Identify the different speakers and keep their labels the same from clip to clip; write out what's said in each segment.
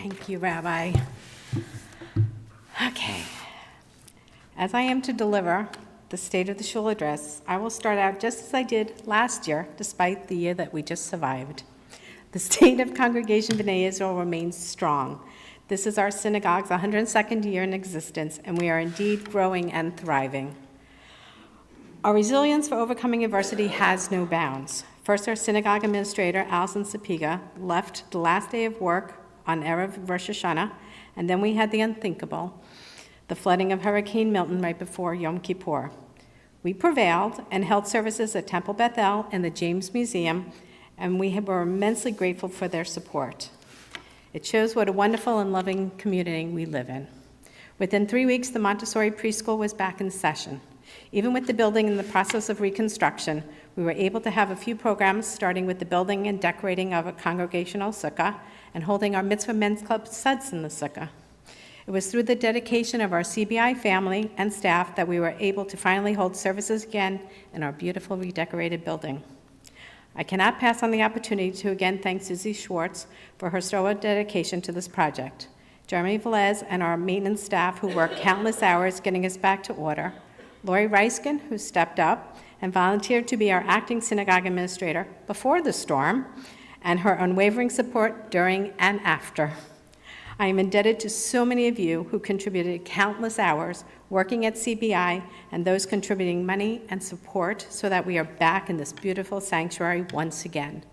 Speaker 1: Thank you, Rabbi. Okay. As I am to deliver the State of the Shul address, I will start out just as I did last year, despite the year that we just survived. The state of Congregation Bnai Israel remains strong. This is our synagogue's 102nd year in existence, and we are indeed growing and thriving. Our resilience for overcoming adversity has no bounds. First, our synagogue administrator, Alison Sapiga, left the last day of work on Erev Rosh Hashanah, and then we had the unthinkable, the flooding of Hurricane Milton right before Yom Kippur. We prevailed and held services at Temple Beth El and the James Museum, and we were immensely grateful for their support. It shows what a wonderful and loving community we live in. Within 3 weeks, the Montessori preschool was back in session. Even with the building in the process of reconstruction, we were able to have a few programs, starting with the building and decorating of a congregational sukkah and holding our Mitzvah Men's Club suds in the sukkah. It was through the dedication of our CBI family and staff that we were able to finally hold services again in our beautiful redecorated building. I cannot pass on the opportunity to again thank Susie Schwartz for her thorough dedication to this project, Jeremy Velez and our maintenance staff who worked countless hours getting us back to order, Lori Reiskin, who stepped up and volunteered to be our acting synagogue administrator before the storm, and her unwavering support during and after. I am indebted to so many of you who contributed countless hours working at CBI and those contributing money and support so that we are back in this beautiful sanctuary once again.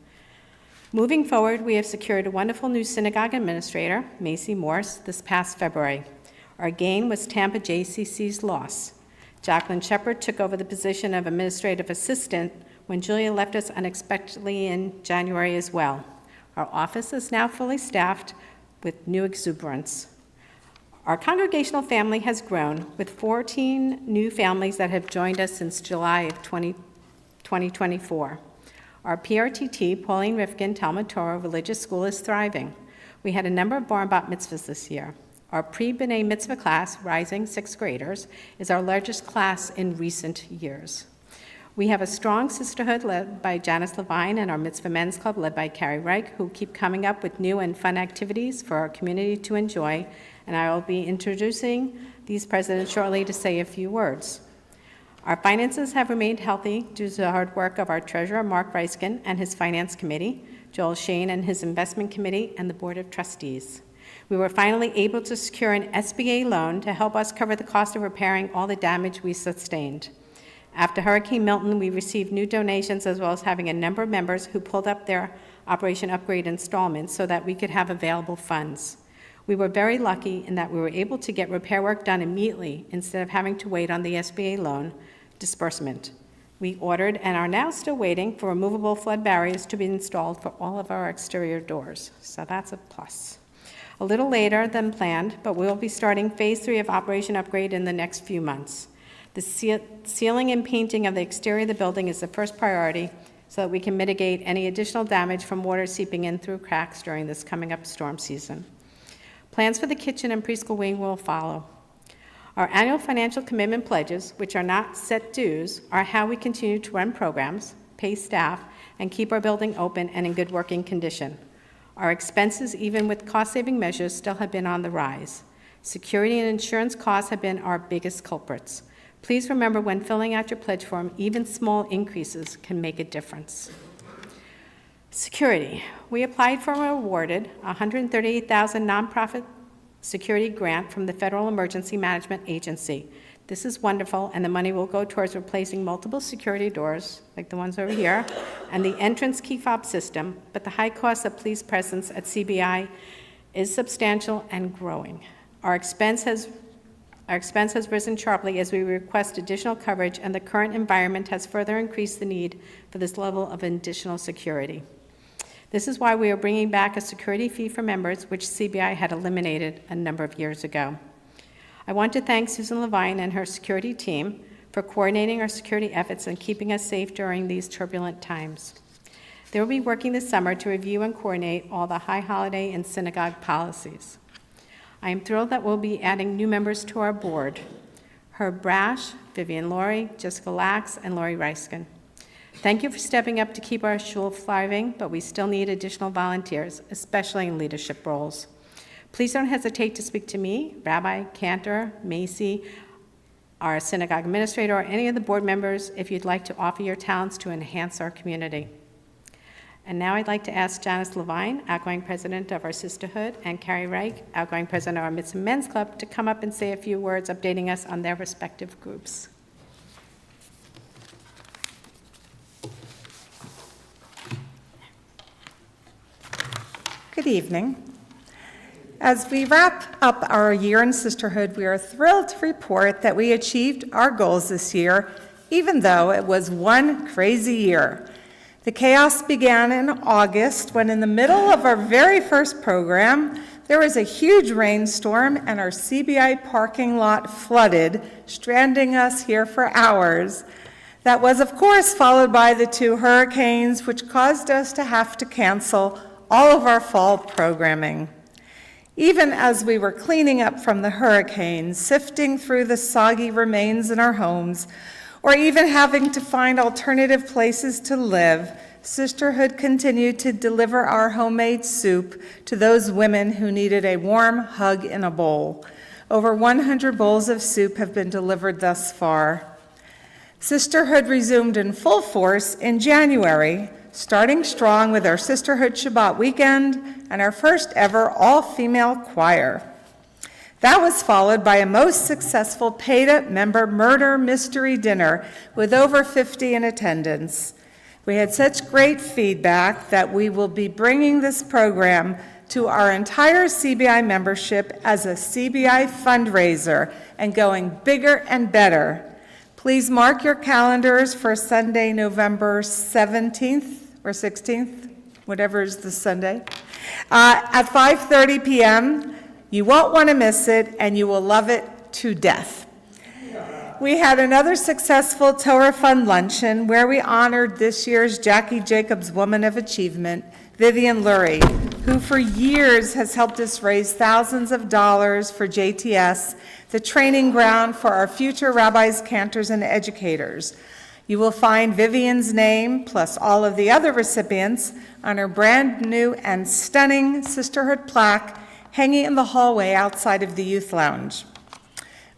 Speaker 1: Moving forward, we have secured a wonderful new synagogue administrator, Macy Morse, this past February. Our gain was Tampa JCC's loss. Jacqueline Shepard took over the position of administrative assistant when Julia left us unexpectedly in January as well. Our office is now fully staffed with new exuberance. Our congregational family has grown with 14 new families that have joined us since July of 2024. Our PRTT, Pauline Rifkin Talmud Torah Religious School, is thriving. We had a number of bar and bat mitzvahs this year. Our pre-B'nai mitzvah class, rising sixth graders, is our largest class in recent years. We have a strong sisterhood led by Janice Levine and our Mitzvah Men's Club led by Carrie Reich, who keep coming up with new and fun activities for our community to enjoy, and I will be introducing these presidents shortly to say a few words. Our finances have remained healthy due to the hard work of our treasurer, Mark Reiskin, and his finance committee, Joel Shane and his investment committee, and the board of trustees. We were finally able to secure an SBA loan to help us cover the cost of repairing all the damage we sustained. After Hurricane Milton, we received new donations as well as having a number of members who pulled up their Operation Upgrade installments so that we could have available funds. We were very lucky in that we were able to get repair work done immediately instead of having to wait on the SBA loan disbursement. We ordered and are now still waiting for removable flood barriers to be installed for all of our exterior doors, so that's a plus. A little later than planned, but we'll be starting phase 3 of Operation Upgrade in the next few months. The sealing and painting of the exterior of the building is the first priority so that we can mitigate any additional damage from water seeping in through cracks during this coming up storm season. Plans for the kitchen and preschool wing will follow. Our annual financial commitment pledges, which are not set dues, are how we continue to run programs, pay staff, and keep our building open and in good working condition. Our expenses, even with cost-saving measures, still have been on the rise. Security and insurance costs have been our biggest culprits. Please remember when filling out your pledge form, even small increases can make a difference. Security. We applied for and were awarded a $138,000 nonprofit security grant from the Federal Emergency Management Agency. This is wonderful, and the money will go towards replacing multiple security doors, like the ones over here, and the entrance key fob system, but the high cost of police presence at CBI is substantial and growing. Our expense has risen sharply as we request additional coverage, and the current environment has further increased the need for this level of additional security. This is why we are bringing back a security fee for members, which CBI had eliminated a number of years ago. I want to thank Susan Levine and her security team for coordinating our security efforts and keeping us safe during these turbulent times. They will be working this summer to review and coordinate all the high holiday and synagogue policies. I am thrilled that we'll be adding new members to our board: Herb Brash, Vivian Laurie, Jessica Lax, and Lori Reiskin. Thank you for stepping up to keep our shul thriving, but we still need additional volunteers, especially in leadership roles. Please don't hesitate to speak to me, Rabbi, Cantor, Macy, our synagogue administrator, or any of the board members if you'd like to offer your talents to enhance our community. And now I'd like to ask Janice Levine, outgoing president of our sisterhood, and Carrie Reich, outgoing president of our Mitzvah Men's Club, to come up and say a few words updating us on their respective groups.
Speaker 2: Good evening. As we wrap up our year in sisterhood, we are thrilled to report that we achieved our goals this year, even though it was one crazy year. The chaos began in August when, in the middle of our very first program, there was a huge rainstorm and our CBI parking lot flooded, stranding us here for hours. That was, of course, followed by the 2 hurricanes, which caused us to have to cancel all of our fall programming. Even as we were cleaning up from the hurricanes, sifting through the soggy remains in our homes, or even having to find alternative places to live, Sisterhood continued to deliver our homemade soup to those women who needed a warm hug in a bowl. Over 100 bowls of soup have been delivered thus far. Sisterhood resumed in full force in January, starting strong with our Sisterhood Shabbat weekend and our first ever all-female choir. That was followed by a most successful paid-up member murder mystery dinner with over 50 in attendance. We had such great feedback that we will be bringing this program to our entire CBI membership as a CBI fundraiser and going bigger and better. Please mark your calendars for Sunday, November 17th or 16th, whatever is the Sunday, at 5:30 p.m. You won't want to miss it, and you will love it to death. We had another successful Torah Fund luncheon where we honored this year's Jackie Jacobs Woman of Achievement, Vivian Lurie, who for years has helped us raise thousands of dollars for JTS, the training ground for our future rabbis, cantors, and educators. You will find Vivian's name, plus all of the other recipients, on her brand new and stunning Sisterhood plaque hanging in the hallway outside of the Youth Lounge.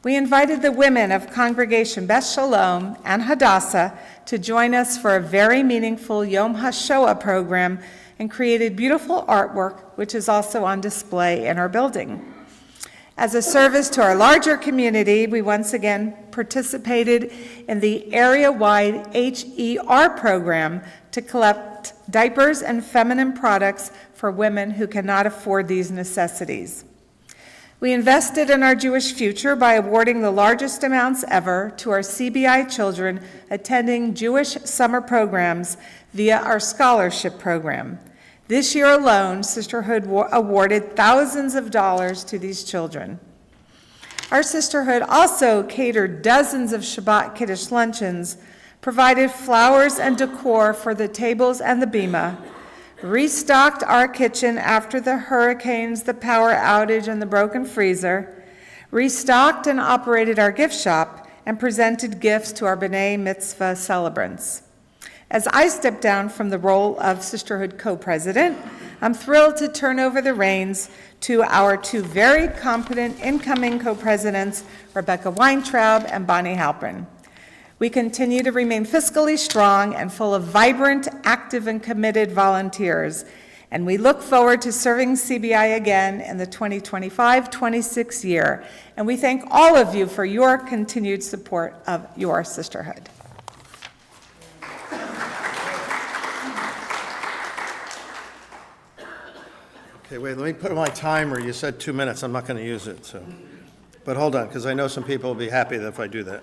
Speaker 2: We invited the women of Congregation Beth Shalom and Hadassah to join us for a very meaningful Yom HaShoah program and created beautiful artwork, which is also on display in our building. As a service to our larger community, we once again participated in the area-wide HER program to collect diapers and feminine products for women who cannot afford these necessities. We invested in our Jewish future by awarding the largest amounts ever to our CBI children attending Jewish summer programs via our scholarship program. This year alone, Sisterhood awarded thousands of dollars to these children. Our Sisterhood also catered dozens of Shabbat Kiddush luncheons, provided flowers and decor for the tables and the bima, restocked our kitchen after the hurricanes, the power outage, and the broken freezer, restocked and operated our gift shop, and presented gifts to our Bnai Mitzvah celebrants. As I step down from the role of Sisterhood co-president, I'm thrilled to turn over the reins to our 2 very competent incoming co-presidents, Rebecca Weintraub and Bonnie Halpern. We continue to remain fiscally strong and full of vibrant, active, and committed volunteers, and we look forward to serving CBI again in the 2025-26 year. And we thank all of you for your continued support of your sisterhood.
Speaker 3: Okay, wait, let me put my timer. You said 2 minutes. I'm not going to use it, so. But hold on, because I know some people will be happy if I do that.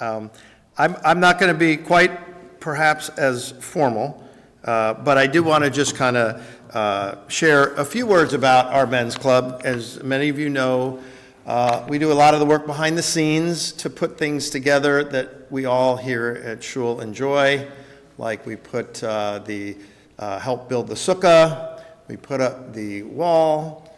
Speaker 3: I'm not going to be quite perhaps as formal, but I do want to just kind of share a few words about our men's club. As many of you know, we do a lot of the work behind the scenes to put things together that we all here at Shul enjoy, like we put help build the sukkah, we put up the wall,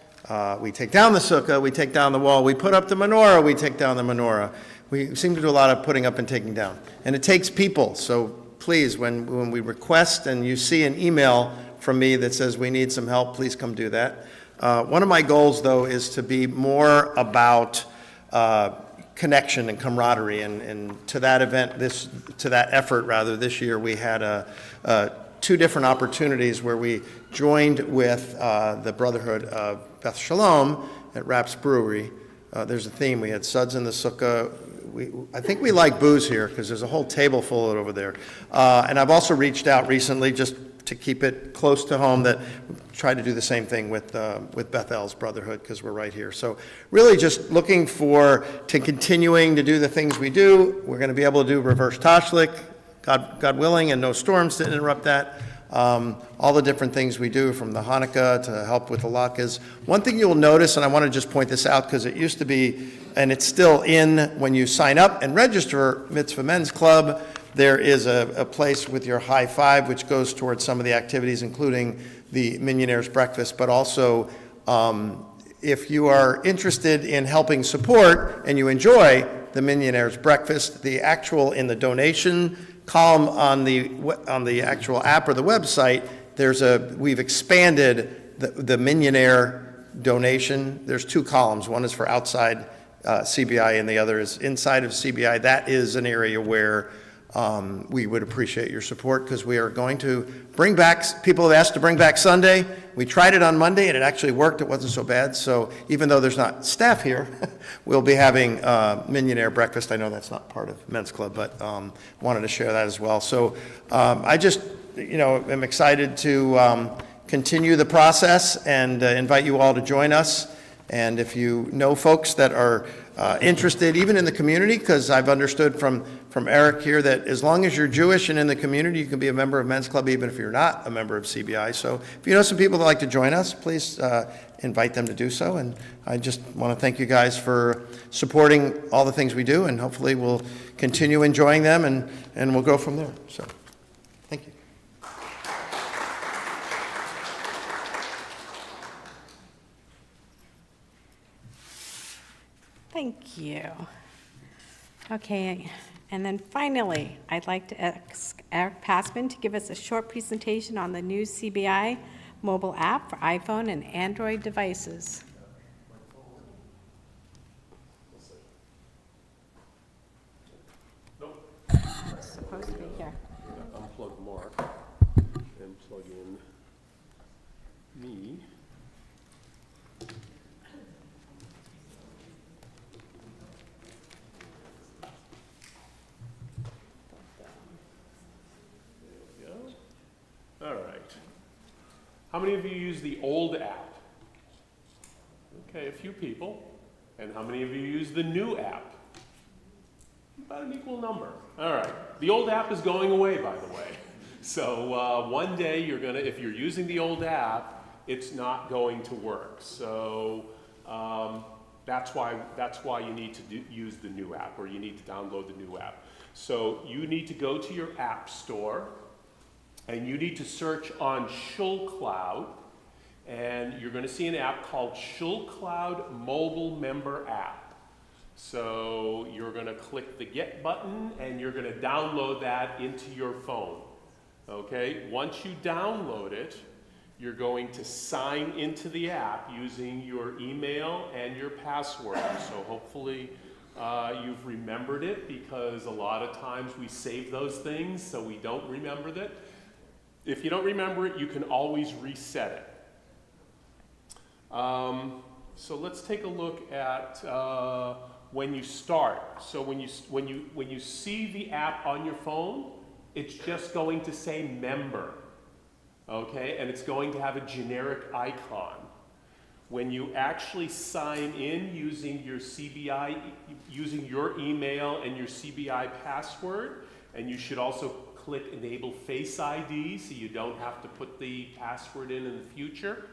Speaker 3: we take down the sukkah, we take down the wall, we put up the menorah, we take down the menorah. We seem to do a lot of putting up and taking down. And it takes people, so please, when we request and you see an email from me that says we need some help, please come do that. One of my goals, though, is to be more about connection and camaraderie, and to that event, to that effort, rather, this year, we had two different opportunities where we joined with the Brotherhood of Beth Shalom at Rapp's Brewery. There's a theme. We had suds in the sukkah. I think we like booze here because there's a whole table full of it over there. And I've also reached out recently just to keep it close to home that we try to do the same thing with Bethel's Brotherhood because we're right here. So really just looking to continuing to do the things we do. We're going to be able to do reverse Tashlik, God willing, and no storms to interrupt that. All the different things we do from the Hanukkah to help with the latkes. One thing you'll notice, and I want to just point this out because it used to be, and it's still in when you sign up and register Mitzvah Men's Club, there is a place with your high five which goes towards some of the activities, including the Millionaire's Breakfast, but also if you are interested in helping support and you enjoy the Millionaire's Breakfast, the actual in the donation column on the actual app or the website, we've expanded the Millionaire donation. There's two columns. One is for outside CBI and the other is inside of CBI. That is an area where we would appreciate your support because we are going to bring back, people have asked to bring back Sunday. We tried it on Monday and it actually worked. It wasn't so bad. So even though there's not staff here, we'll be having Millionaire Breakfast. I know that's not part of Men's Club, but wanted to share that as well. So I just, am excited to continue the process and invite you all to join us. And if you know folks that are interested, even in the community, because I've understood from Eric here that as long as you're Jewish and in the community, you can be a member of Men's Club, even if you're not a member of CBI. So if you know some people that like to join us, please invite them to do so. And I just want to thank you guys for supporting all the things we do, and hopefully we'll continue enjoying them, and we'll go from there. So thank you.
Speaker 1: Thank you. Okay, and then finally, I'd like to ask Eric Passman to give us a short presentation on the new CBI mobile app for iPhone and Android devices. It's supposed to be here.
Speaker 4: Unplug Mark and plug in me. There we go. All right. How many of you use the old app? Okay, a few people. And how many of you use the new app? About an equal number. All right. The old app is going away, by the way. So one day if you're using the old app, it's not going to work. So that's why you need to use the new app, or you need to download the new app. So you need to go to your app store, and you need to search on Shul Cloud, and you're going to see an app called Shul Cloud Mobile Member App. So you're going to click the Get button, and you're going to download that into your phone. Okay? Once you download it, you're going to sign into the app using your email and your password. So hopefully you've remembered it, because a lot of times we save those things so we don't remember that. If you don't remember it, you can always reset it. So let's take a look at when you start. So when you see the app on your phone, it's just going to say member, okay? And it's going to have a generic icon. When you actually sign in using your CBI, using your email and your CBI password, and you should also click Enable Face ID so you don't have to put the password in the future.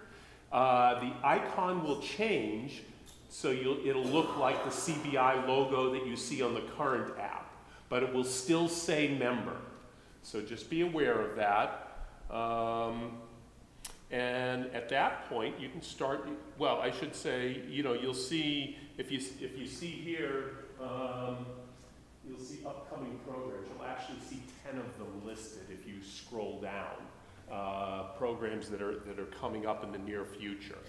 Speaker 4: The icon will change, so it'll look like the CBI logo that you see on the current app, but it will still say member. So just be aware of that. And at that point, you can start, well, I should say, you'll see, if you see here, you'll see upcoming programs. You'll actually see 10 of them listed if you scroll down. Programs that are coming up in the near future.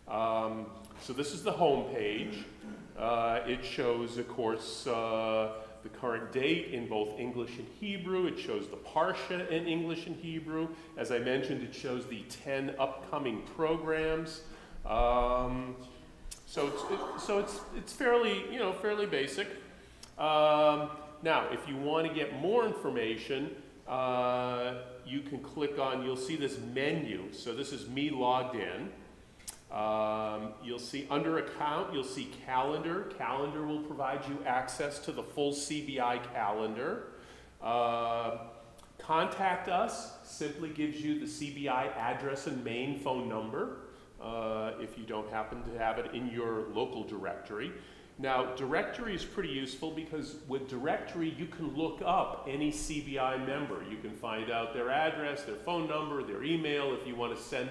Speaker 4: So this is the home page. It shows, of course, the current date in both English and Hebrew. It shows the Parsha in English and Hebrew. As I mentioned, it shows the 10 upcoming programs. So it's fairly, fairly basic. Now, if you want to get more information, you can click on, you'll see this menu. So this is me logged in. You'll see under account, you'll see calendar. Calendar will provide you access to the full CBI calendar. Contact us simply gives you the CBI address and main phone number if you don't happen to have it in your local directory. Now, directory is pretty useful because with directory, you can look up any CBI member. You can find out their address, their phone number, their email if you want to send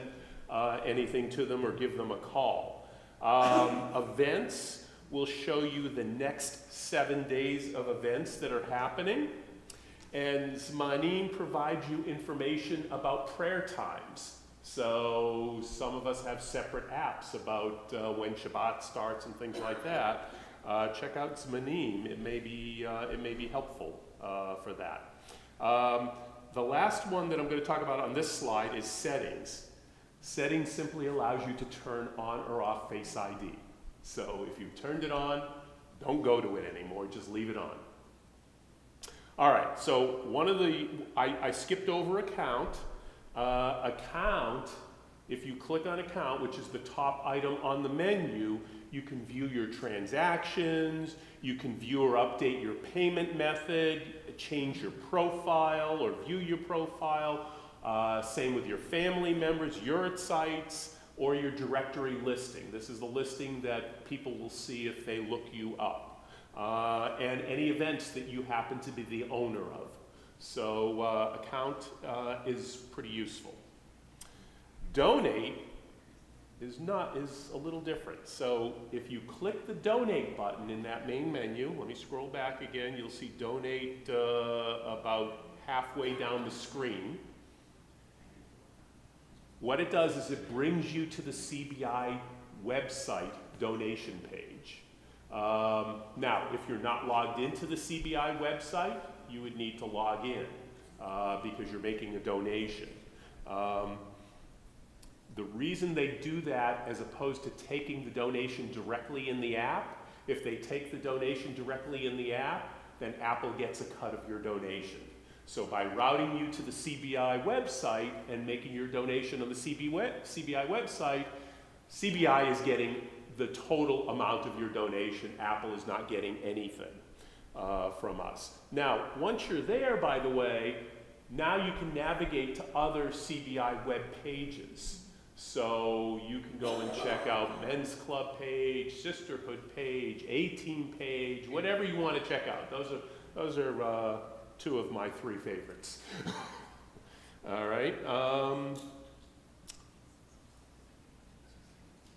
Speaker 4: anything to them or give them a call. Events will show you the next 7 days of events that are happening. And Zmanim provides you information about prayer times. So some of us have separate apps about when Shabbat starts and things like that. Check out Zmanim. It may be helpful for that. The last one that I'm going to talk about on this slide is settings. Settings simply allows you to turn on or off Face ID. So if you've turned it on, don't go to it anymore, just leave it on. All right, so I skipped over account. Account, if you click on account, which is the top item on the menu, you can view your transactions, you can view or update your payment method, change your profile or view your profile. Same with your family members, your sites, or your directory listing. This is the listing that people will see if they look you up. And any events that you happen to be the owner of. So account is pretty useful. Donate is a little different. So if you click the donate button in that main menu, let me scroll back again, you'll see donate about halfway down the screen. What it does is it brings you to the CBI website donation page. Now, if you're not logged into the CBI website, you would need to log in because you're making a donation. The reason they do that as opposed to taking the donation directly in the app, if they take the donation directly in the app, then Apple gets a cut of your donation. So by routing you to the CBI website and making your donation on the CBI website, CBI is getting the total amount of your donation. Apple is not getting anything from us. Now, once you're there, by the way, now you can navigate to other CBI web pages. So you can go and check out Men's Club page, Sisterhood page, A-Team page, whatever you want to check out. Those are two of my three favorites. All right.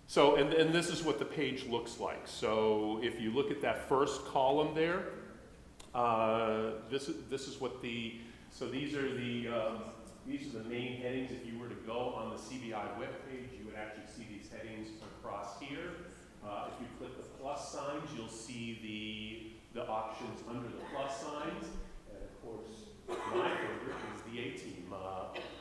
Speaker 4: So, and this is what the page looks like. So if you look at that first column there, this is what so these are the main headings. If you were to go on the CBI webpage, you would actually see these headings across here. If you click the plus signs, you'll see the options under the plus signs. And of course, my favorite is the A-Team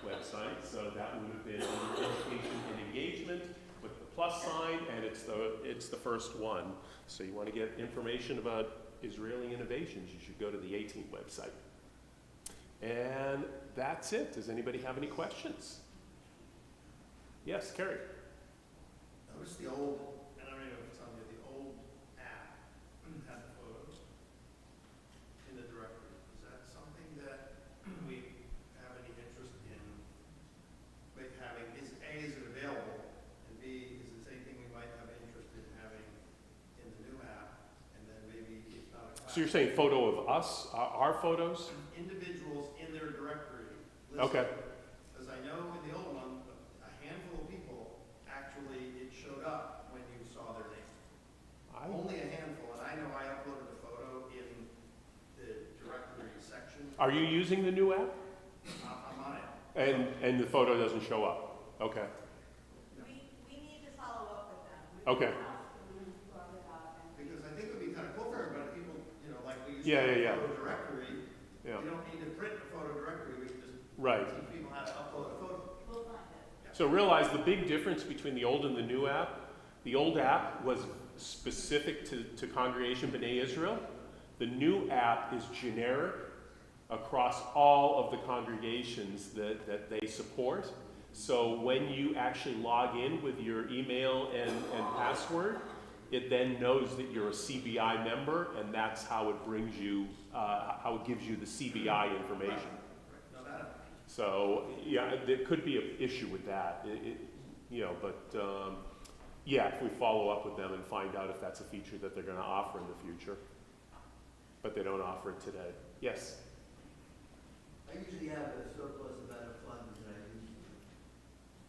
Speaker 4: website. So that would have been under education and engagement with the plus sign, and it's the first one. So you want to get information about Israeli innovations, you should go to the A-Team website. And that's it. Does anybody have any questions? Yes, Kerry.
Speaker 3: Notice the old, and I don't know if it's on there, the old app had the photos in the directory. Is that something that we have any interest in having? Is it available? And B, is it anything we might have interest in having in the new app? And then maybe it's not a class.
Speaker 4: So you're saying photo of us, our photos?
Speaker 3: Individuals in their directory.
Speaker 4: Okay.
Speaker 3: Because I know in the old one, a handful of people, actually, it showed up when you saw their name. Only a handful, and I know I uploaded a photo in the directory section.
Speaker 4: Are you using the new app?
Speaker 3: I'm on it.
Speaker 4: And the photo doesn't show up? Okay.
Speaker 5: We need to follow up
Speaker 4: Okay.
Speaker 3: Because I think it would be kind of cool for everybody, people, like we used
Speaker 4: Yeah,
Speaker 3: to have
Speaker 4: yeah,
Speaker 3: a
Speaker 4: yeah.
Speaker 3: photo directory.
Speaker 4: Yeah.
Speaker 3: You don't need to print a photo directory, we can just
Speaker 4: Right.
Speaker 3: teach people how to upload a photo.
Speaker 4: So realize the big difference between the old and the new app. The old app was specific to Congregation Bnai Israel. The new app is generic across all of the congregations that they support. So when you actually log in with your email and password, it then knows that you're a CBI member, and that's how it brings you, how it gives you the CBI information. So, yeah, there could be an issue with that, yeah, if we follow up with them and find out if that's a feature that they're gonna offer in the future. But they don't offer it today. Yes?
Speaker 5: I usually have a surplus amount of funds that I use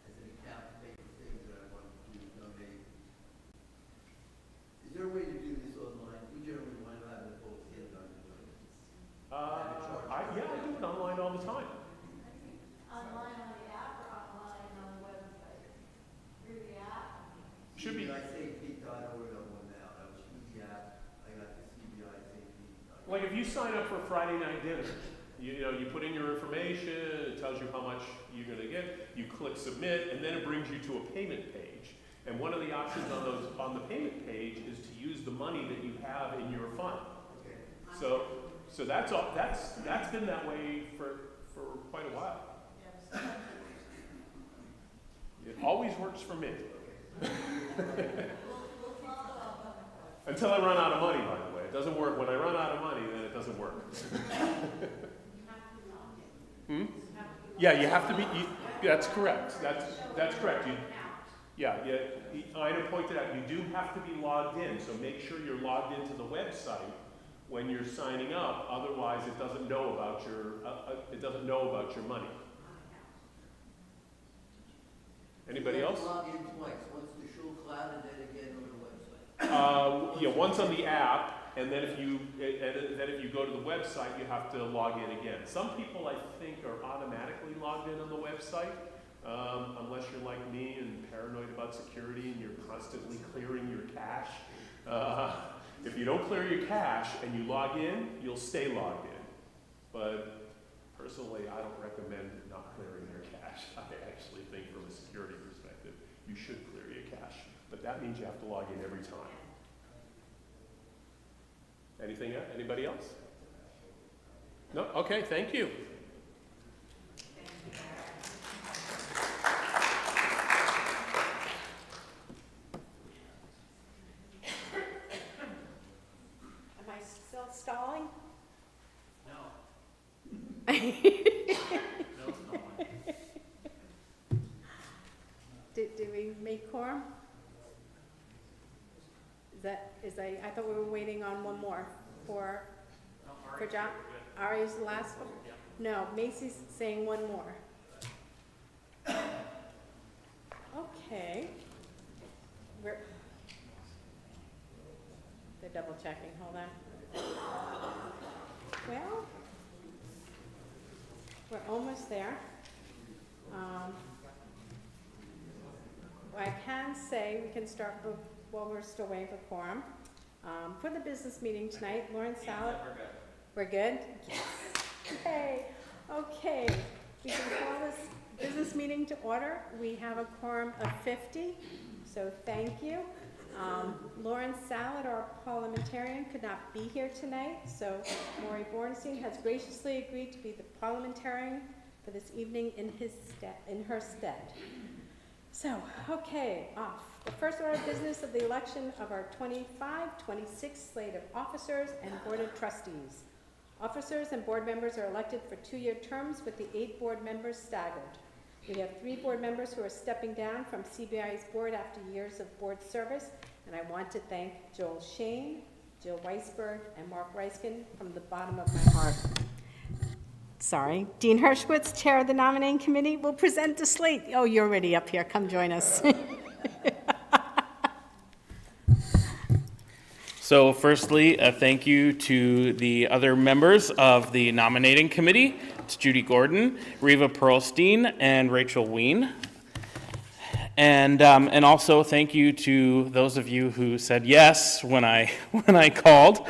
Speaker 5: as an account to pay for things that I want to donate. Is there a way to do this online? We generally want to have it both in on the
Speaker 4: Yeah, I do it online all the time.
Speaker 6: Online on the app or online on the website? Through the app?
Speaker 4: Should be,
Speaker 5: CBI Safety.org on one now. I was through the app. I got the CBI Safety.
Speaker 4: like if you sign up for Friday night dinner, you put in your information, it tells you how much you're gonna get, you click submit, and then it brings you to a payment page. And one of the options on the payment page is to use the money that you have in your fund.
Speaker 5: Okay.
Speaker 4: So that's all, that's been that way for quite a while. It always works for me. Until I run out of money, by the way. It doesn't work. When I run out of money, then it doesn't work. Yeah, you have to be, that's correct. That's correct. Ina pointed out, you do have to be logged in, so make sure you're logged into the website when you're signing up. Otherwise, it doesn't know about your money. Anybody else?
Speaker 5: Log in twice. Once the Shul Cloud and then again on the website.
Speaker 4: Once on the app, and then if you go to the website, you have to log in again. Some people, I think, are automatically logged in on the website, unless you're like me and paranoid about security and you're constantly clearing your cache. If you don't clear your cache and you log in, you'll stay logged in. But personally, I don't recommend not clearing your cache. I actually think from a security perspective, you should clear your cache. But that means you have to log in every time. Anything else? Anybody else? No? Okay, thank you.
Speaker 1: Am I still stalling? Did we make quorum? I thought we were waiting on one more for John. Ari's the last one? No, Macy's saying one more. Okay. They're double checking, hold on. Well, we're almost there. I can say we can start while we're still waiting for quorum. For the business meeting tonight, Lauren Salad. We're good? Yes. Yay. Okay. We can call this business meeting to order. We have a quorum of 50, so thank you. Lauren Salad, our parliamentarian, could not be here tonight, so Maury Bornstein has graciously agreed to be the parliamentarian for this evening in her stead. So, okay, off. The first order of business of the election of our 25-26 slate of officers and board of trustees. Officers and board members are elected for 2-year terms with the 8 board members staggered. We have 3 board members who are stepping down from CBI's board after years of board service, and I want to thank Joel Shane, Jill Weisberg, and Mark Reiskin from the bottom of my heart. Sorry. Dean Hershwitz, chair of the nominating committee, will present the slate. Oh, you're already up here. Come join us.
Speaker 7: So firstly, a thank you to the other members of the nominating committee. It's Judy Gordon, Reva Perlstein, and Rachel Ween. And also thank you to those of you who said yes when I called.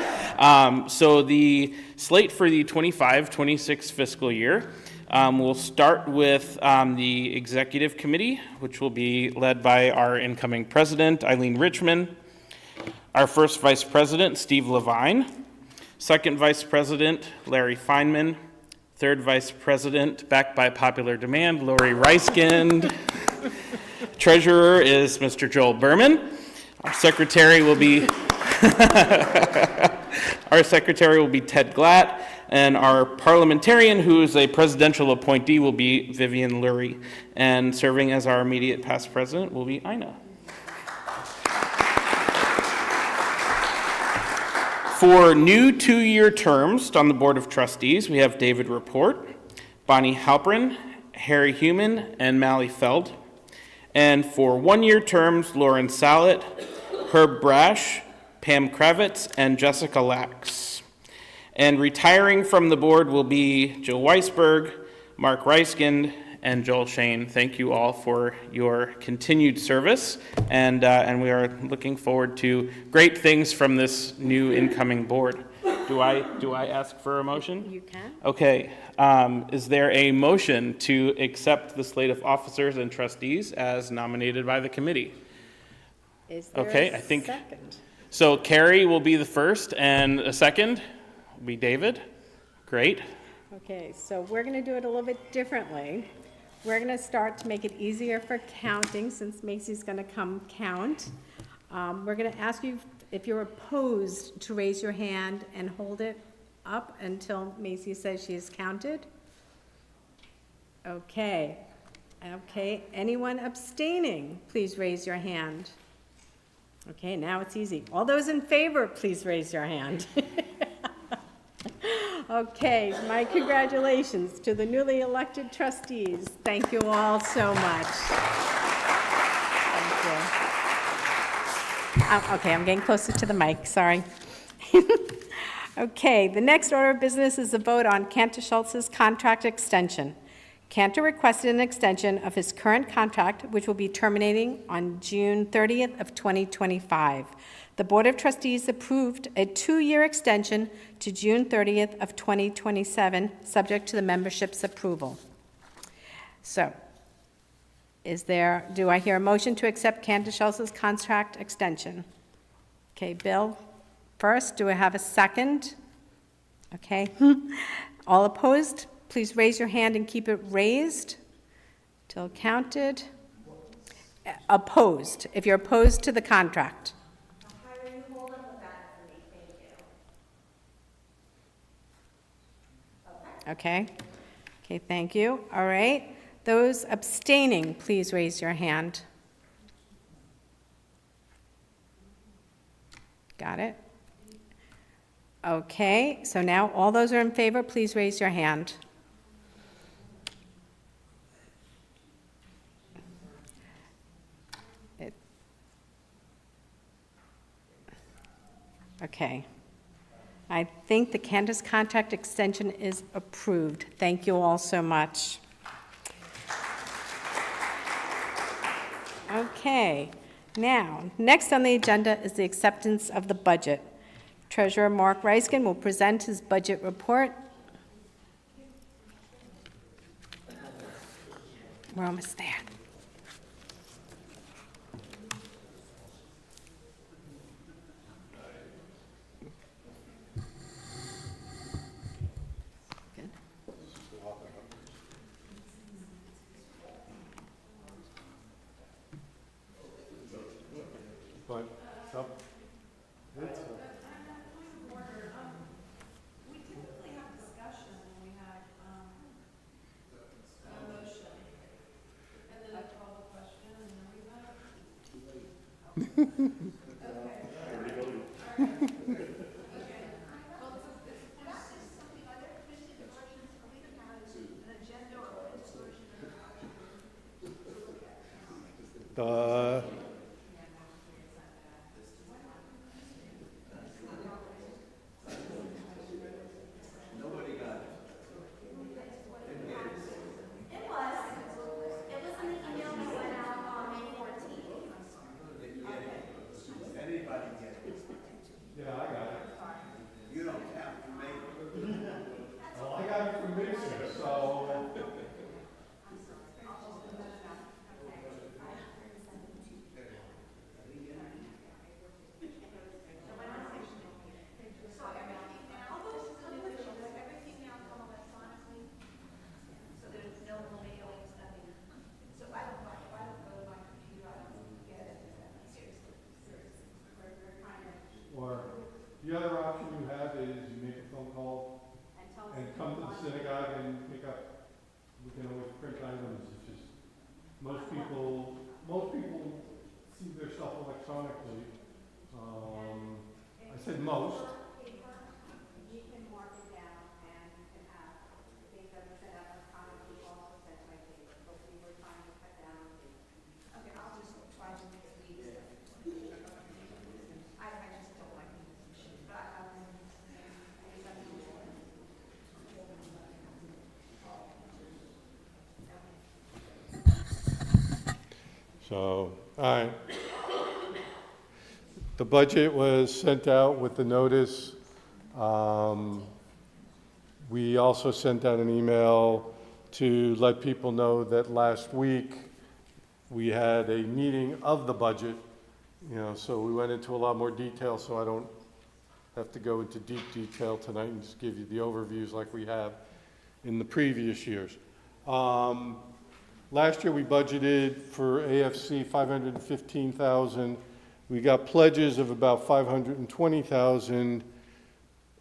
Speaker 7: So the slate for the 25-26 fiscal year will start with the executive committee, which will be led by our incoming president, Eileen Richmond, our first vice president, Steve Levine, second vice president, Larry Feynman, third vice president, backed by popular demand, Lori Reiskind. Treasurer is Mr. Joel Berman. Our secretary will be Ted Glatt, and our parliamentarian, who is a presidential appointee, will be Vivian Lurie, and serving as our immediate past president will be Ina. For new 2-year terms on the Board of Trustees, we have David Report, Bonnie Halprin, Harry Human, and Mally Feld. And for 1-year terms, Lauren Sallet, Herb Brash, Pam Kravitz, and Jessica Lax. And retiring from the board will be Joe Weisberg, Mark Reiskind, and Joel Shane. Thank you all for your continued service, and we are looking forward to great things from this new incoming board. Do I ask for a motion?
Speaker 1: You can.
Speaker 7: Okay. Is there a motion to accept the slate of officers and trustees as nominated by the committee?
Speaker 1: Is there
Speaker 7: Okay,
Speaker 1: a
Speaker 7: I think-
Speaker 1: second?
Speaker 7: So Carrie will be the first, and a second will be David. Great.
Speaker 1: Okay, so we're going to do it a little bit differently. We're going to start to make it easier for counting, since Macy's going to come count. We're going to ask you if you're opposed to raise your hand and hold it up until Macy says she is counted. Okay. Okay, anyone abstaining, please raise your hand. Okay, now it's easy. All those in favor, please raise your hand. Okay, my congratulations to the newly elected trustees. Thank you all so much. Thank you. Okay, I'm getting closer to the mic, sorry. Okay, the next order of business is a vote on Cantor Schultz's contract extension. Cantor requested an extension of his current contract, which will be terminating on June 30th of 2025. The Board of Trustees approved a 2-year extension to June 30th of 2027, subject to the membership's approval. So, do I hear a motion to accept Cantor Schultz's contract extension? Okay, Bill, first, do I have a second? Okay. All opposed? Please raise your hand and keep it raised till counted. Opposed, if you're opposed to the contract. Okay. Okay, thank you. All right. Those abstaining, please raise your hand. Got it? Okay, so now all those are in favor, please raise your hand. Okay. I think the Cantor's contract extension is approved. Thank you all so much. Okay, now, next on the agenda is the acceptance of the budget. Treasurer Mark Reiskin will present his budget report. We're almost there. Good.
Speaker 6: We typically have discussion when we have, a motion, and then I call the question, and then we vote. Okay. Well, that is something, are there commission versions, are we gonna have an agenda or a printed version of the budget? It was in the email that went out on May 14th.
Speaker 8: The other option you have is you make a phone call and come to the synagogue and pick up. We can always print items. It's just most people see their stuff electronically. I said most.
Speaker 1: You can mark it down and you can have things that are set up electronically also sent by paper, but we were trying to cut down on paper.
Speaker 6: Okay, I'll just try to make it easy. I just don't like using machines, but I guess I'm
Speaker 8: So, all right. The budget was sent out with the notice. We also sent out an email to let people know that last week we had a meeting of the budget, so we went into a lot more detail, so I don't have to go into deep detail tonight and just give you the overviews like we have in the previous years. Last year we budgeted for AFC $515,000. We got pledges of about $520,000.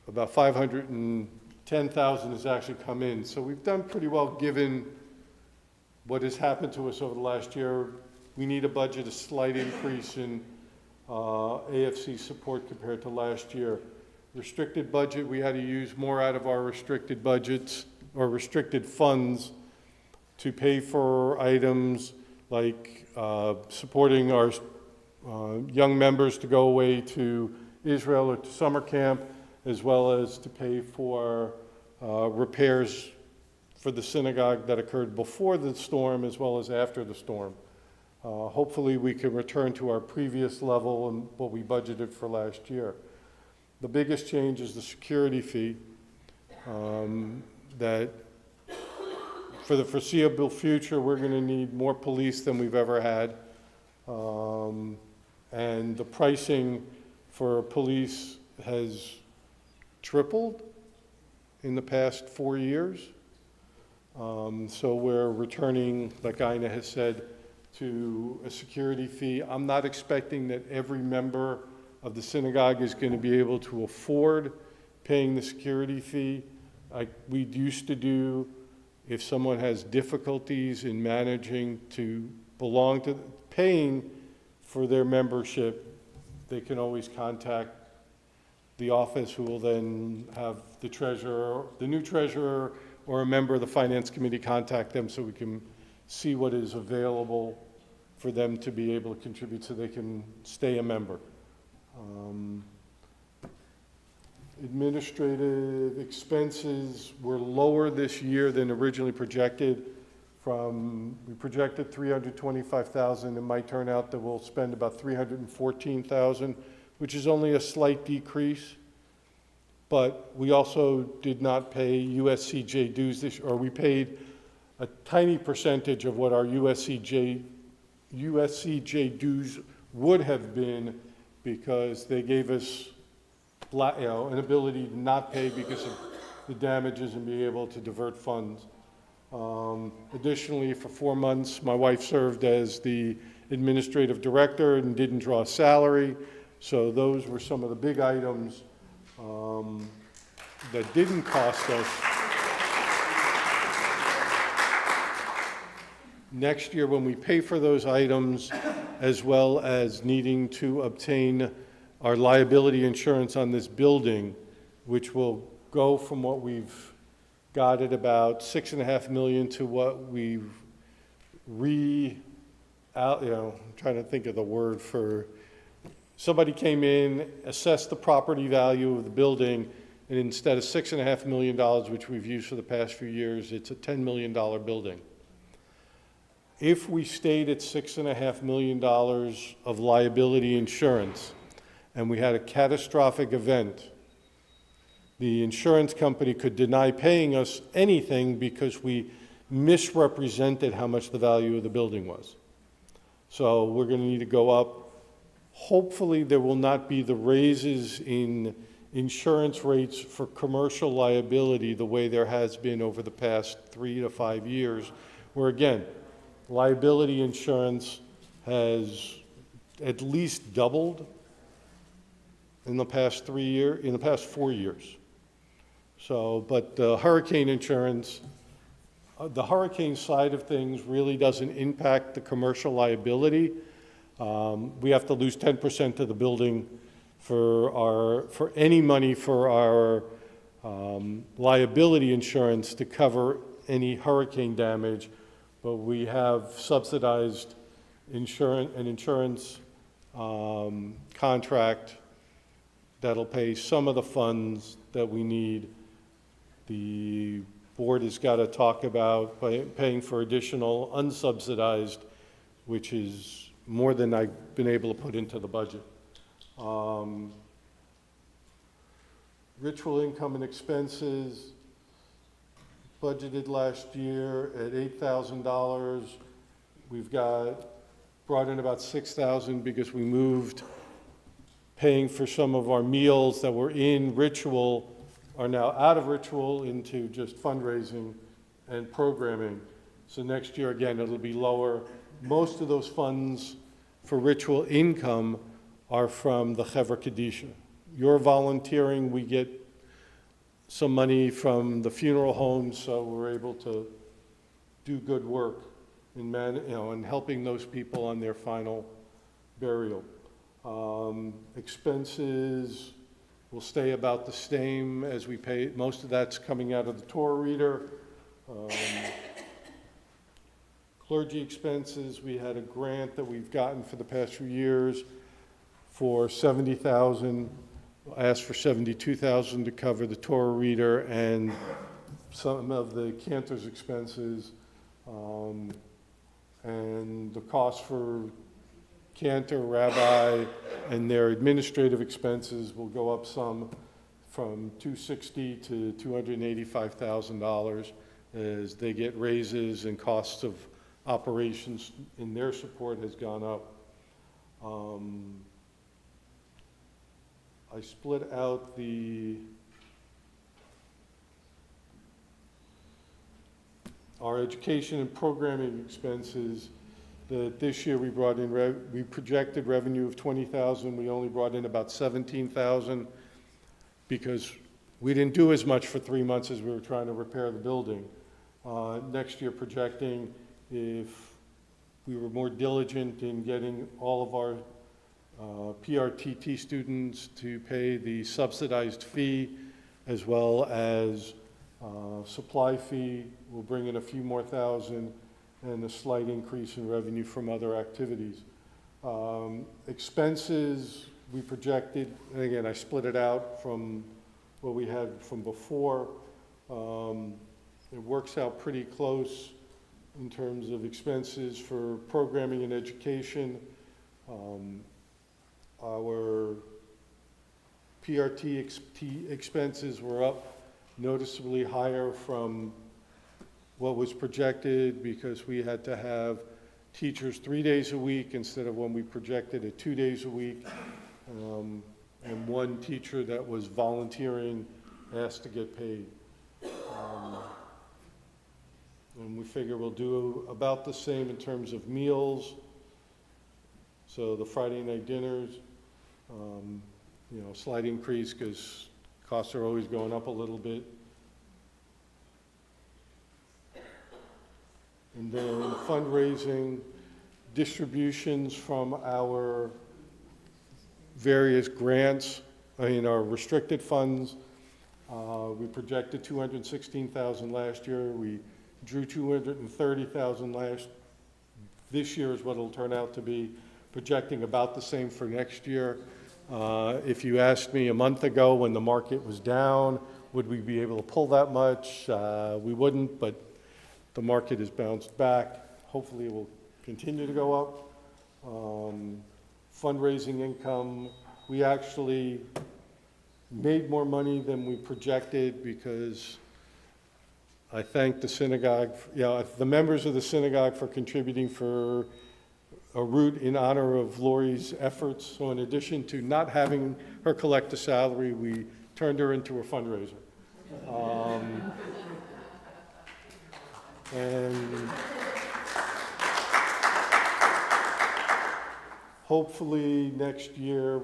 Speaker 8: About $510,000 has actually come in. So we've done pretty well given what has happened to us over the last year. We need a budget, a slight increase in AFC support compared to last year. Restricted budget, we had to use more out of our restricted budgets or restricted funds to pay for items like supporting our young members to go away to Israel or to summer camp, as well as to pay for repairs for the synagogue that occurred before the storm as well as after the storm. Hopefully we can return to our previous level and what we budgeted for last year. The biggest change is the security fee that for the foreseeable future, we're going to need more police than we've ever had. And the pricing for police has tripled in the past 4 years. So we're returning, like Ina has said, to a security fee. I'm not expecting that every member of the synagogue is going to be able to afford paying the security fee. Like we used to do, if someone has difficulties in managing to belong to, paying for their membership, they can always contact the office, who will then have the treasurer, the new treasurer, or a member of the finance committee contact them so we can see what is available for them to be able to contribute so they can stay a member. Administrative expenses were lower this year than originally projected. We projected $325,000. It might turn out that we'll spend about $314,000, which is only a slight decrease. But we also did not pay USCJ dues this year, or we paid a tiny percentage of what our USCJ dues would have been, because they gave us an ability to not pay because of the damages and be able to divert funds. Additionally, for 4 months, my wife served as the administrative director and didn't draw a salary. So those were some of the big items that didn't cost us. Next year, when we pay for those items, as well as needing to obtain our liability insurance on this building, which will go from what we've got at about $6.5 million to what we've I'm trying to think of the word for, somebody came in, assessed the property value of the building, and instead of $6.5 million, which we've used for the past few years, it's a $10 million building. If we stayed at $6.5 million of liability insurance, and we had a catastrophic event, the insurance company could deny paying us anything because we misrepresented how much the value of the building was. So we're going to need to go up. Hopefully there will not be the raises in insurance rates for commercial liability the way there has been over the past 3 to 5 years, where again, liability insurance has at least doubled in the past 4 years. So, but the hurricane insurance, the hurricane side of things really doesn't impact the commercial liability. We have to lose 10% of the building for any money for our liability insurance to cover any hurricane damage, but we have subsidized insurance contract that'll pay some of the funds that we need. The board has got to talk about paying for additional unsubsidized, which is more than I've been able to put into the budget. Ritual income and expenses budgeted last year at $8,000. We've brought in about $6,000 because we moved paying for some of our meals that were in ritual are now out of ritual into just fundraising and programming. So next year, again, it'll be lower. Most of those funds for ritual income are from the Chevra Kadisha. Your volunteering, we get some money from the funeral homes, so we're able to do good work in helping those people on their final burial. Expenses will stay about the same as we pay. Most of that's coming out of the Torah reader. Clergy expenses, we had a grant that we've gotten for the past few years for $70,000. I asked for $72,000 to cover the Torah reader and some of the cantor's expenses. And the cost for cantor, rabbi, and their administrative expenses will go up some from $260,000 to $285,000 as they get raises and costs of operations in their support has gone up. I split out our education and programming expenses. That this year we brought in, we projected revenue of $20,000. We only brought in about $17,000 because we didn't do as much for 3 months as we were trying to repair the building. Next year projecting, if we were more diligent in getting all of our PRTT students to pay the subsidized fee as well as supply fee, we'll bring in a few more thousand, and a slight increase in revenue from other activities. Expenses, we projected, and again, I split it out from what we had from before. It works out pretty close in terms of expenses for programming and education. Our PRT expenses were up noticeably higher from what was projected because we had to have teachers 3 days a week instead of when we projected at 2 days a week. And one teacher that was volunteering asked to get paid. And we figure we'll do about the same in terms of meals. So the Friday night dinners, slight increase because costs are always going up a little bit. And then fundraising, distributions from our various grants, our restricted funds. We projected $216,000 last year. We drew $230,000 this year is what it'll turn out to be, projecting about the same for next year. If you asked me a month ago when the market was down, would we be able to pull that much? We wouldn't, but the market has bounced back. Hopefully it will continue to go up. Fundraising income, we actually made more money than we projected because I thank the synagogue, the members of the synagogue for contributing for a route in honor of Lori's efforts. So in addition to not having her collect a salary, we turned her into a fundraiser. And hopefully next year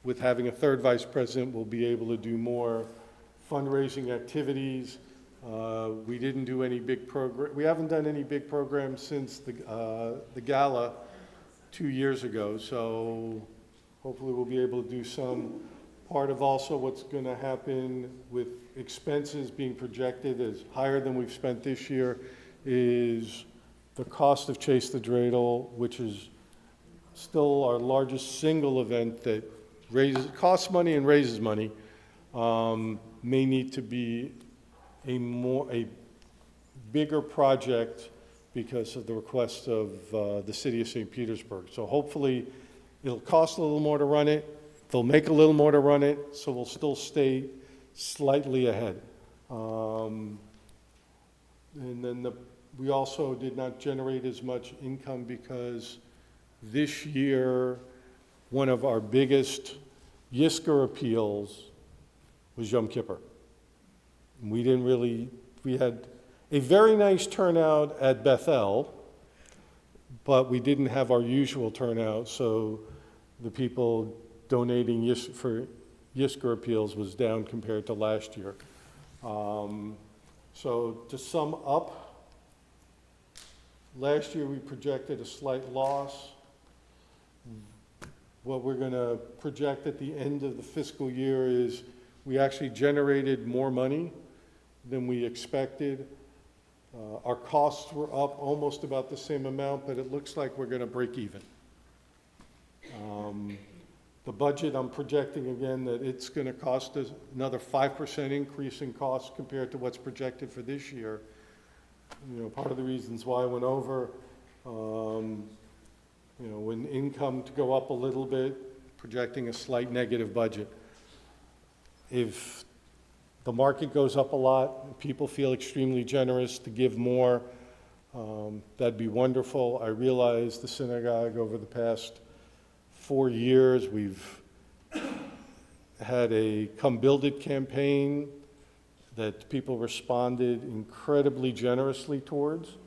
Speaker 8: with having a third vice president, we'll be able to do more fundraising activities. We didn't do any big program. We haven't done any big programs since the gala 2 years ago. So hopefully we'll be able to do some. Part of also what's going to happen with expenses being projected as higher than we've spent this year is the cost of Chase the Dreidel, which is still our largest single event that costs money and raises money, may need to be a bigger project because of the request of the city of St. Petersburg. So hopefully it'll cost a little more to run it. They'll make a little more to run it, so we'll still stay slightly ahead. And then we also did not generate as much income because this year, one of our biggest Yisker appeals was Yom Kippur. We had a very nice turnout at Bethel, but we didn't have our usual turnout, so the people donating for Yisker appeals was down compared to last year. So to sum up, last year we projected a slight loss. What we're going to project at the end of the fiscal year is we actually generated more money than we expected. Our costs were up almost about the same amount, but it looks like we're going to break even. The budget, I'm projecting again that it's going to cost us another 5% increase in costs compared to what's projected for this year. You know, part of the reasons why I went over, you know, when income to go up a little bit, projecting a slight negative budget. If the market goes up a lot, people feel extremely generous to give more, that'd be wonderful. I realize the synagogue over the past 4 years, we've had a Come Build It campaign that people responded incredibly generously towards.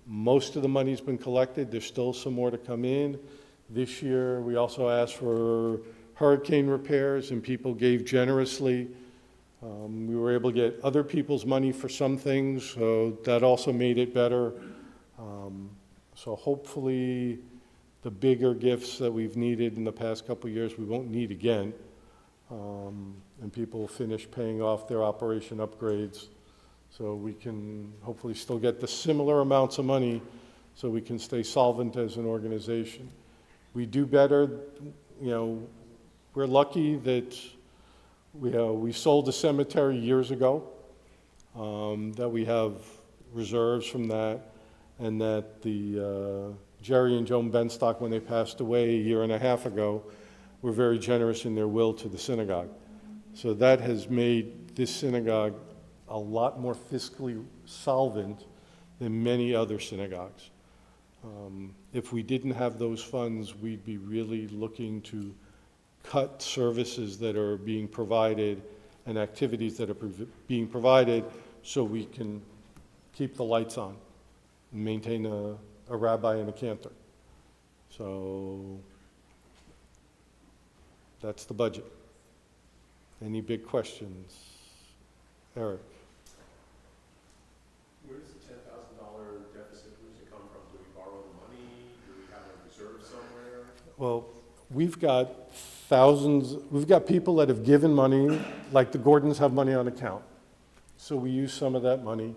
Speaker 8: Most of the money's been collected. There's still some more to come in. This year, we also asked for hurricane repairs, and people gave generously. We were able to get other people's money for some things, so that also made it better. So hopefully, the bigger gifts that we've needed in the past couple of years, we won't need again. And people will finish paying off their operation upgrades, so we can hopefully still get the similar amounts of money so we can stay solvent as an organization. We do better, you know, we're lucky that we sold the cemetery years ago, that we have reserves from that, and that the Jerry and Joan Benstock, when they passed away a year and a half ago, were very generous in their will to the synagogue. So that has made this synagogue a lot more fiscally solvent than many other synagogues. If we didn't have those funds, we'd be really looking to cut services that are being provided and activities that are being provided so we can keep the lights on and maintain a rabbi and a cantor. So that's the budget. Any big questions? Eric?
Speaker 4: Where does the $10,000 deficit usually come from? Do we borrow the money? Do we have a reserve somewhere?
Speaker 8: Well, we've got people that have given money, like the Gordons have money on account. So we use some of that money.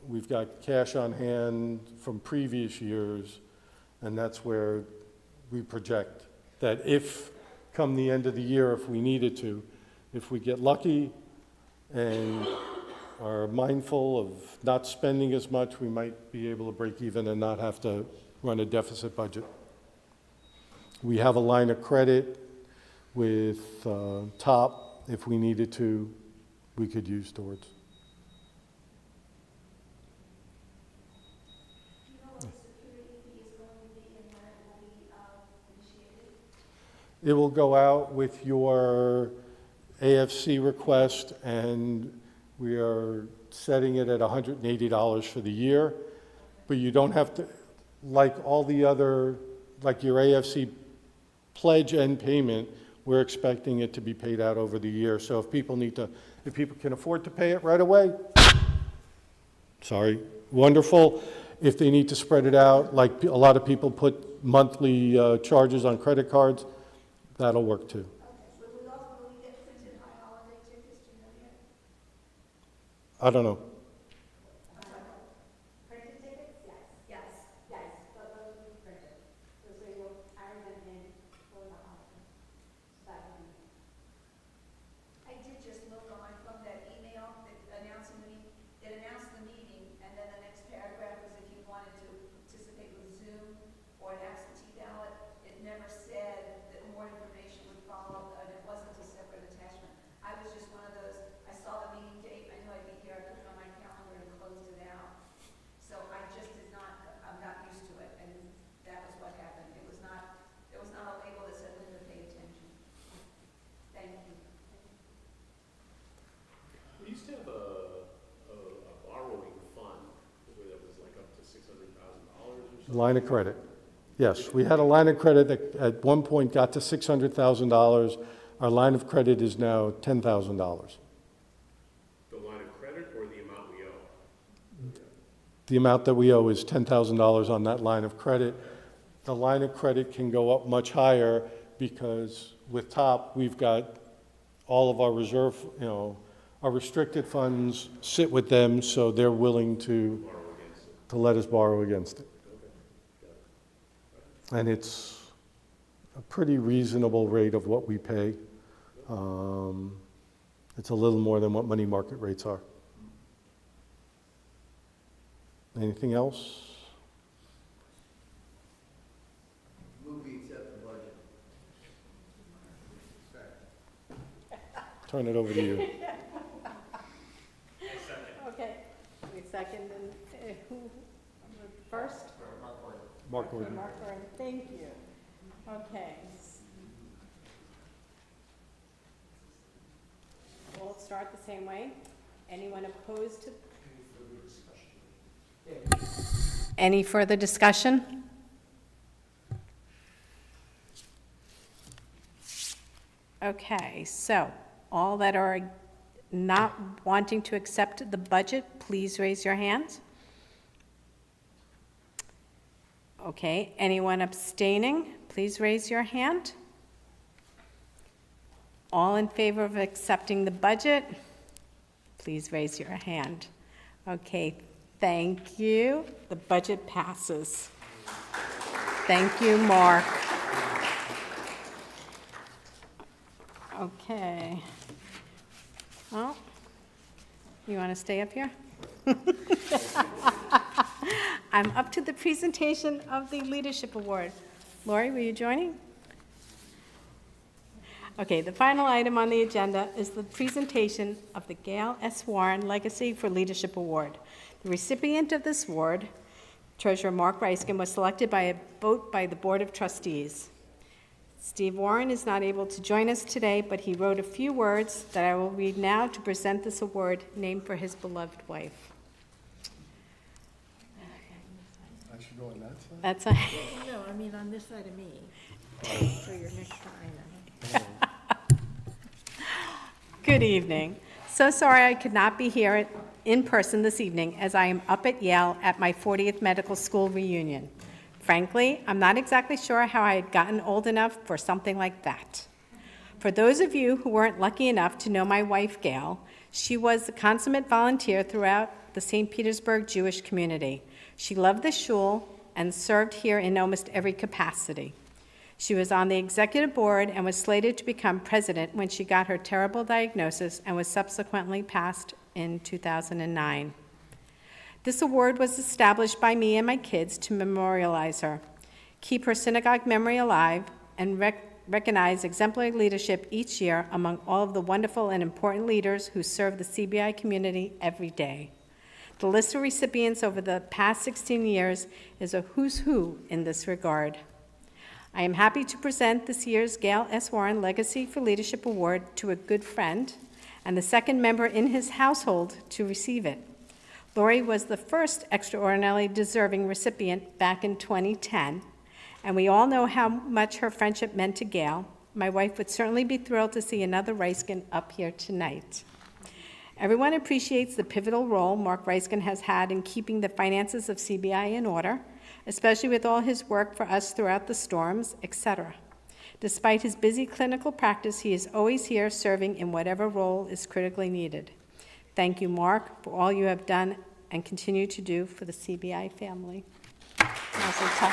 Speaker 8: We've got cash on hand from previous years, and that's where we project that if, come the end of the year, if we needed to, if we get lucky and are mindful of not spending as much, we might be able to break even and not have to run a deficit budget. We have a line of credit with TOP, if we needed to, we could use towards. It will go out with your AFC request, and we are setting it at $180 for the year. But you don't have to, like all the other, like your AFC pledge and payment, we're expecting it to be paid out over the year. So if people can afford to pay it right away, sorry, wonderful. If they need to spread it out, like a lot of people put monthly charges on credit cards, that'll work too.
Speaker 6: Will we get printed high holiday tickets, do you know yet?
Speaker 8: I don't know.
Speaker 1: Printed tickets? Yes. Yes, but those will be printed. So you'll iron them in for the holiday. So that would be.
Speaker 6: I did just look on from that email that announcing the meeting, it announced the meeting, and then the next paragraph was if you wanted to participate with Zoom or an absentee ballot. It never said that more information would follow, and it wasn't a separate attachment. I was just one of those, I saw the meeting date, I knew I'd be here, I put it on my calendar and closed it out. So I just did not, I'm not used to it, and that was what happened. There was not a label that said Linda, pay attention. Thank you.
Speaker 4: We used to have a borrowing fund where that was like up to $600,000 or something.
Speaker 8: Line of credit. Yes, we had a line of credit that at one point got to $600,000. Our line of credit is now $10,000.
Speaker 4: The line of credit or the amount we owe?
Speaker 8: The amount that we owe is $10,000 on that line of credit. The line of credit can go up much higher because with TOP, we've got all of our reserve, our restricted funds sit with them, so they're willing to let us borrow against it. And it's a pretty reasonable rate of what we pay. It's a little more than what money market rates are. Anything else?
Speaker 5: Move we accept the budget.
Speaker 8: Turn it over to you.
Speaker 1: Okay, we second and who, first?
Speaker 8: Mark Gordon.
Speaker 1: Mark Gordon, thank you. Okay. We'll start the same way. Anyone opposed to? Any further discussion? Okay, so all that are not wanting to accept the budget, please raise your hands. Okay, anyone abstaining, please raise your hand. All in favor of accepting the budget, please raise your hand. Okay, thank you. The budget passes. Thank you, Mark. Okay. Well, you want to stay up here? I'm up to the presentation of the Leadership Award. Lori, were you joining? Okay, the final item on the agenda is the presentation of the Gail S. Warren Legacy for Leadership Award. The recipient of this award, Treasurer Mark Reiskin, was selected by a vote by the Board of Trustees. Steve Warren is not able to join us today, but he wrote a few words that I will read now to present this award named for his beloved wife.
Speaker 8: I should go on that side?
Speaker 1: That's a
Speaker 9: No, I mean on this side of me, for your next time.
Speaker 1: Good evening. So sorry I could not be here in person this evening as I am up at Yale at my 40th medical school reunion. Frankly, I'm not exactly sure how I had gotten old enough for something like that. For those of you who weren't lucky enough to know my wife, Gail, she was a consummate volunteer throughout the St. Petersburg Jewish community. She loved the shul and served here in almost every capacity. She was on the executive board and was slated to become president when she got her terrible diagnosis and was subsequently passed in 2009. This award was established by me and my kids to memorialize her, keep her synagogue memory alive, and recognize exemplary leadership each year among all of the wonderful and important leaders who serve the CBI community every day. The list of recipients over the past 16 years is a who's who in this regard. I am happy to present this year's Gail S. Warren Legacy for Leadership Award to a good friend and the second member in his household to receive it. Lori was the first extraordinarily deserving recipient back in 2010, and we all know how much her friendship meant to Gail, my wife would certainly be thrilled to see another Reiskin up here tonight. Everyone appreciates the pivotal role Mark Reiskin has had in keeping the finances of CBI in order, especially with all his work for us throughout the storms, etc. Despite his busy clinical practice, he is always here serving in whatever role is critically needed. Thank you, Mark, for all you have done and continue to do for the CBI family. Mazel tov.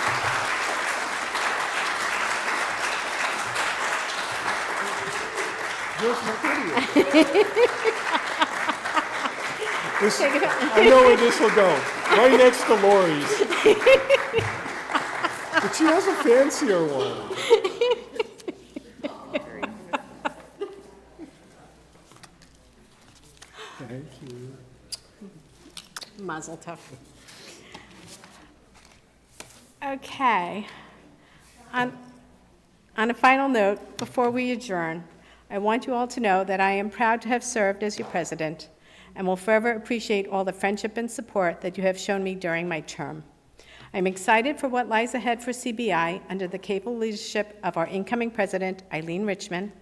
Speaker 8: I know where this will go, right next to Lori's. But she has a fancier one. Thank you.
Speaker 1: Mazel tov. Okay. On a final note, before we adjourn, I want you all to know that I am proud to have served as your president and will forever appreciate all the friendship and support that you have shown me during my term. I'm excited for what lies ahead for CBI under the capable leadership of our incoming president, Eileen Richmond,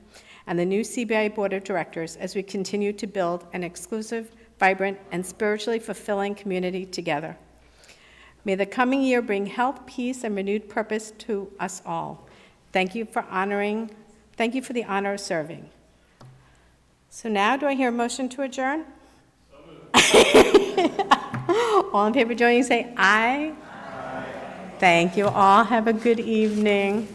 Speaker 1: and the new CBI Board of Directors as we continue to build an exclusive, vibrant, and spiritually fulfilling community together. May the coming year bring health, peace, and renewed purpose to us all. Thank you for the honor of serving. So now, do I hear a motion to adjourn? All in favor of joining, say aye. Aye. Thank you all. Have a good evening.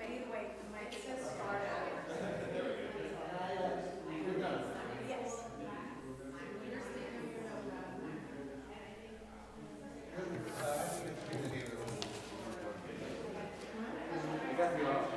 Speaker 6: But either way, it says start
Speaker 7: you off.